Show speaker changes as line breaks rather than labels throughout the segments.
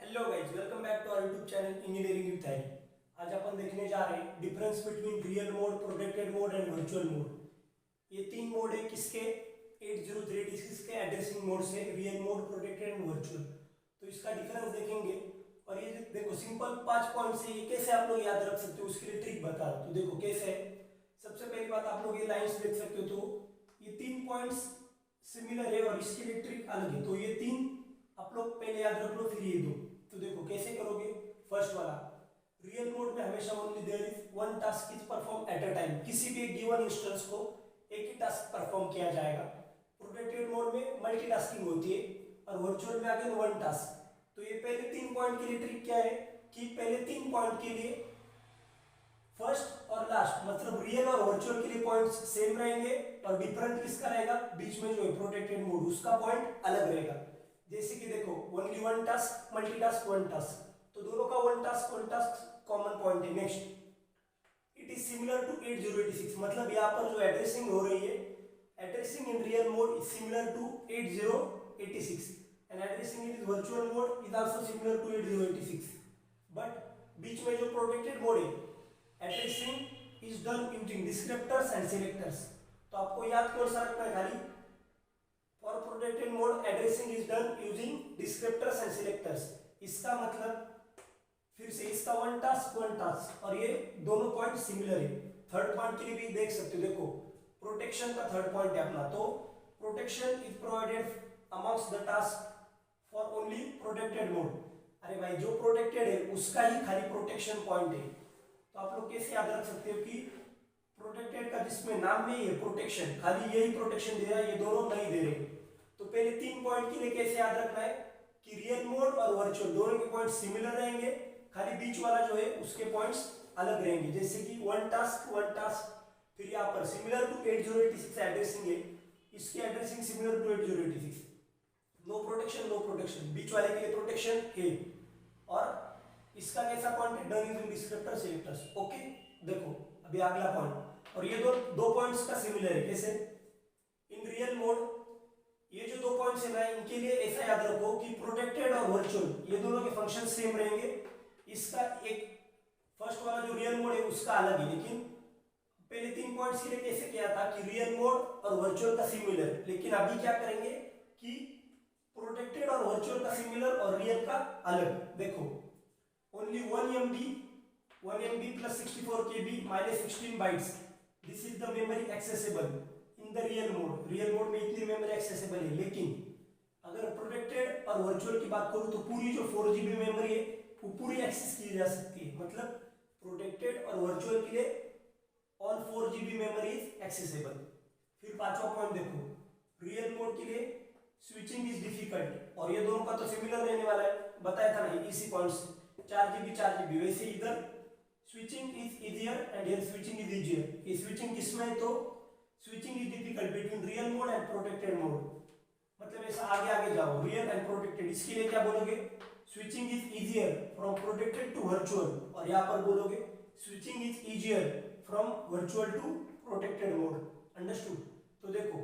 Hello guys, welcome back to our YouTube channel engineering with Harry. आज अपन देखने जा रहे हैं difference between real mode, protected mode and virtual mode. ये तीन मोड है किसके? 80386 के एड्रेसिंग मोड से, real mode, protected and virtual. तो इसका डिफरेंस देखेंगे और ये देखो सिंपल 5 पॉइंट से ये कैसे आप लोग याद रख सकते हो उसके लिए ट्रिक बता रहा हूं। तो देखो कैसे है। सबसे पहली बात, आप लोग ये लाइंस देख सकते हो। तो ये 3 पॉइंट्स सिमिलर है और इसके लिए ट्रिक अलग है। तो ये 3 आप लोग पहले याद रख लो, फिर ये 2। तो देखो कैसे करोगे। फर्स्ट वाला, रियल मोड में हमेशा only there is one task is perform at a time. किसी भी गिवन इंस्टेंस को एक ही टास्क परफॉर्म किया जाएगा। प्रोटेक्टेड मोड में मल्टीटास्किंग होती है और वर्चुअल में अगेन वन टास्क। तो ये पहले 3 पॉइंट के लिए ट्रिक क्या है कि पहले 3 पॉइंट के लिए फर्स्ट और लास्ट मतलब रियल और वर्चुअल के लिए पॉइंट्स सेम रहेंगे और डिफरेंट किसका रहेगा? बीच में जो है प्रोटेक्टेड मोड, उसका पॉइंट अलग रहेगा। जैसे कि देखो only one task, multitask, one task, तो दोनों का वन टास्क कॉमन पॉइंट है। Next, it is similar to 8086 मतलब यहाँ पर जो एड्रेसिंग हो रही है, addressing in real mode is similar to 8086 and addressing in virtual mode is also similar to 8086। But बीच में जो प्रोटेक्टेड मोड है, addressing is done using descriptors and selectors. तो आपको याद कौन सा रखना है खाली? For protected mode addressing is done using descriptors and selectors. इसका मतलब फिर से इसका वन टास्क और ये दोनों पॉइंट सिमिलर है। थर्ड पॉइंट के लिए भी देख सकते हो। देखो प्रोटेक्शन का थर्ड पॉइंट है अपना। तो protection is provided amongst the task for only protected mode. अरे भाई, जो प्रोटेक्टेड है उसका ही खाली प्रोटेक्शन पॉइंट है। तो आप लोग कैसे याद रख सकते हो कि प्रोटेक्टेड का जिसमें नाम में है प्रोटेक्शन, खाली यही प्रोटेक्शन दे रहा है, ये दोनों नहीं दे रहे। तो पहले 3 पॉइंट के लिए कैसे याद रखना है कि रियल मोड और वर्चुअल दोनों के पॉइंट सिमिलर रहेंगे, खाली बीच वाला जो है उसके पॉइंट्स अलग रहेंगे। जैसे कि वन टास्क, फिर यहाँ पर सिमिलर टू 8086 एड्रेसिंग है, इसकी addressing similar to 8086। No protection, बीच वाले के लिए प्रोटेक्शन है। और इसका कैसा पॉइंट है? Done using descriptor selectors. Okay, देखो अभी अगला पॉइंट, और ये दो पॉइंट्स का सिमिलर है। कैसे? इन रियल मोड ये जो 2 पॉइंट्स है ना, इनके लिए ऐसा याद रखो कि प्रोटेक्टेड और वर्चुअल ये दोनों के फंक्शन सेम रहेंगे। इसका एक फर्स्ट वाला जो रियल मोड है उसका अलग है, लेकिन पहले 3 पॉइंट्स के लिए कैसे किया था कि रियल मोड और वर्चुअल का सिमिलर, लेकिन अभी क्या करेंगे कि प्रोटेक्टेड और वर्चुअल का सिमिलर और रियल का अलग। देखो only 1 MB plus 64 KB minus 16 bytes, this is the memory accessible in the real mode। Real mode में इतनी मेमोरी एक्सेसिबल है, लेकिन अगर प्रोटेक्टेड और वर्चुअल की बात करूं तो पूरी जो 4 GB मेमोरी है वो पूरी एक्सेस की जा सकती है। मतलब प्रोटेक्टेड और वर्चुअल के लिए all 4 GB memory is accessible. फिर 5वां पॉइंट देखो, रियल मोड के लिए स्विचिंग इज डिफिकल्ट, और ये दोनों का तो सिमिलर रहने वाला है, बताया था ना इसी पॉइंट से। 4 GB, वैसे इधर switching is easier and here switching is easier. ये स्विचिंग किसमें है? तो switching is difficult between real mode and protected mode. मतलब ऐसा आगे जाओ, रियल एंड प्रोटेक्टेड, इसके लिए क्या बोलोगे? Switching is easier from protected to virtual, और यहां पर बोलोगे switching is easier from virtual to protected mode. Understood? तो देखो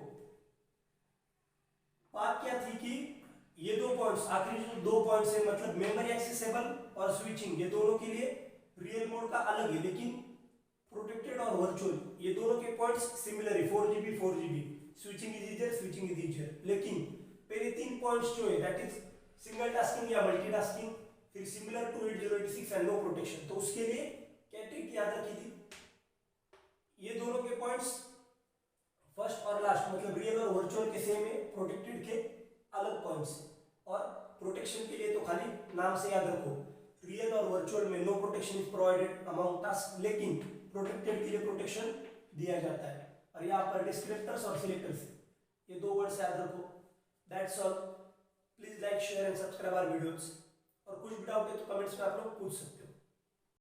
बात क्या थी कि ये 2 पॉइंट्स, आखिरी जो 2 पॉइंट्स है मतलब मेमोरी एक्सेसिबल और स्विचिंग, ये दोनों के लिए रियल मोड का अलग है, लेकिन प्रोटेक्टेड और वर्चुअल ये दोनों के पॉइंट्स सिमिलर है। 4 GB, स्विचिंग इज इजियर, लेकिन पहले 3 पॉइंट्स जो है दैट इज सिंगल टास्किंग या मल्टीटास्किंग, फिर similar to 8086 and no protection. तो उसके लिए क्या ट्रिक याद रखी थी? ये दोनों के पॉइंट्स फर्स्ट और लास्ट मतलब रियल और वर्चुअल के सेम है, प्रोटेक्टेड के अलग पॉइंट्स। और प्रोटेक्शन के लिए तो खाली नाम से याद रखो, रियल और वर्चुअल में no protection is provided among task, लेकिन प्रोटेक्टेड के लिए प्रोटेक्शन दिया जाता है। और यहाँ पर डिस्क्रिप्टर्स और सिलेक्टर्स, ये 2 वर्ड्स याद रखो। That's all. Please like, share and subscribe our videos. और कुछ भी डाउट है तो कमेंट्स में आप लोग पूछ सकते हो।